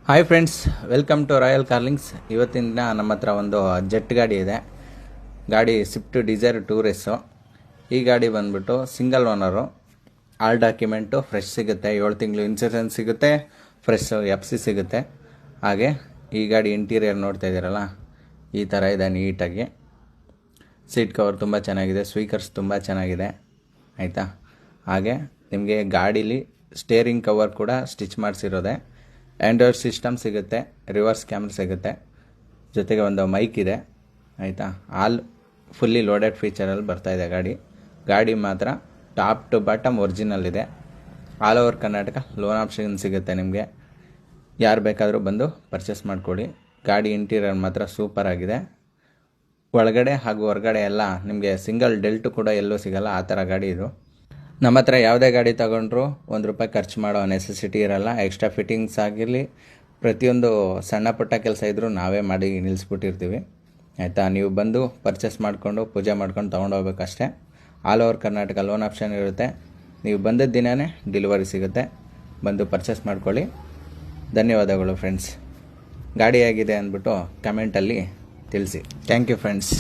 Hi friends, welcome to Royal Carlings. ಇವತ್ತಿನ ದಿನ ನಮ್ಮ ಹತ್ರ ಒಂದು ಜೆಟ್ ಗಾಡಿ ಇದೆ. ಗಾಡಿ ಸ್ವಿಫ್ಟ್ ಡಿಸೈರ್ ಟೂರಿಸ್ಸು. ಈ ಗಾಡಿ ಬಂದ್ಬಿಟ್ಟು single owner. All document fresh ಸಿಗುತ್ತೆ. 7 ತಿಂಗಳು ಇನ್ಸೂರೆನ್ಸ್ ಸಿಗುತ್ತೆ. ಫ್ರೆಶ್ FC ಸಿಗುತ್ತೆ. ಹಾಗೆ ಈ ಗಾಡಿ ಇಂಟೀರಿಯರ್ ನೋಡ್ತಾ ಇದ್ದೀರಲ್ಲ, ಈ ಥರ ಇದೆ ನೀಟಾಗಿ. ಸೀಟ್ ಕವರ್ ತುಂಬ ಚೆನ್ನಾಗಿದೆ. ಸ್ಪೀಕರ್ಸ್ ತುಂಬ ಚೆನ್ನಾಗಿದೆ, ಆಯಿತಾ. ಹಾಗೆ ನಿಮಗೆ ಗಾಡೀಲಿ ಸ್ಟೇರಿಂಗ್ ಕವರ್ ಕೂಡ ಸ್ಟಿಚ್ ಮಾಡಿಸಿರೋದೆ. ಆ್ಯಂಡ್ರಾಯ್ಡ್ ಸಿಸ್ಟಮ್ ಸಿಗುತ್ತೆ, ರಿವರ್ಸ್ ಕ್ಯಾಮ್ರಾ ಸಿಗುತ್ತೆ, ಜೊತೆಗೆ ಒಂದು ಮೈಕ್ ಇದೆ, ಆಯಿತಾ. ಆಲ್ ಫುಲ್ಲಿ ಲೋಡೆಡ್ ಫೀಚರಲ್ಲಿ ಬರ್ತಾಯಿದೆ ಗಾಡಿ ಮಾತ್ರ ಟಾಪ್ ಟು ಬಾಟಮ್ ಒರಿಜಿನಲ್ ಇದೆ. All over Karnataka loan option ಸಿಗುತ್ತೆ ನಿಮಗೆ. ಯಾರು ಬೇಕಾದರೂ ಬಂದು ಪರ್ಚೇಸ್ ಮಾಡಿಕೊಡಿ. ಗಾಡಿ ಇಂಟೀರಿಯರ್ ಮಾತ್ರ ಸೂಪರ್ ಆಗಿದೆ. ಒಳಗಡೆ ಹಾಗೂ ಹೊರಗಡೆ ಎಲ್ಲ ನಿಮಗೆ ಸಿಂಗಲ್ ಡೆಲ್ಟು ಕೂಡ ಎಲ್ಲೂ ಸಿಗಲ್ಲ, ಆ ಥರ ಗಾಡಿ ಇದು. ನಮ್ಮ ಹತ್ರ ಯಾವುದೇ ಗಾಡಿ ತೊಗೊಂಡ್ರು ₹1 ಖರ್ಚು ಮಾಡೋ ನೆಸೆಸಿಟಿ ಇರಲ್ಲ. ಎಕ್ಸ್ಟ್ರಾ ಫಿಟ್ಟಿಂಗ್ಸ್ ಆಗಿರಲಿ, ಪ್ರತಿಯೊಂದು ಸಣ್ಣ ಪುಟ್ಟ ಕೆಲಸ ಇದ್ದರೂ ನಾವೇ ಮಾಡಿ ನಿಲ್ಲಿಸ್ಬಿಟ್ಟಿರ್ತೀವಿ, ಆಯಿತಾ. ನೀವು ಬಂದು ಪರ್ಚೇಸ್ ಮಾಡಿಕೊಂಡು ಪೂಜೆ ಮಾಡ್ಕೊಂಡು ತೊಗೊಂಡೋಗ್ಬೇಕಷ್ಟೇ. All over Karnataka loan option ಇರುತ್ತೆ. ನೀವು ಬಂದಿದ್ದ ದಿನವೇ ಡೆಲಿವರಿ ಸಿಗುತ್ತೆ. ಬಂದು ಪರ್ಚೇಸ್ ಮಾಡ್ಕೊಳ್ಳಿ. ಧನ್ಯವಾದಗಳು ಫ್ರೆಂಡ್ಸ್. ಗಾಡಿ ಆಗಿದೆ ಅಂದ್ಬಿಟ್ಟು ಕಮೆಂಟಲ್ಲಿ ತಿಳಿಸಿ. Thank you friends.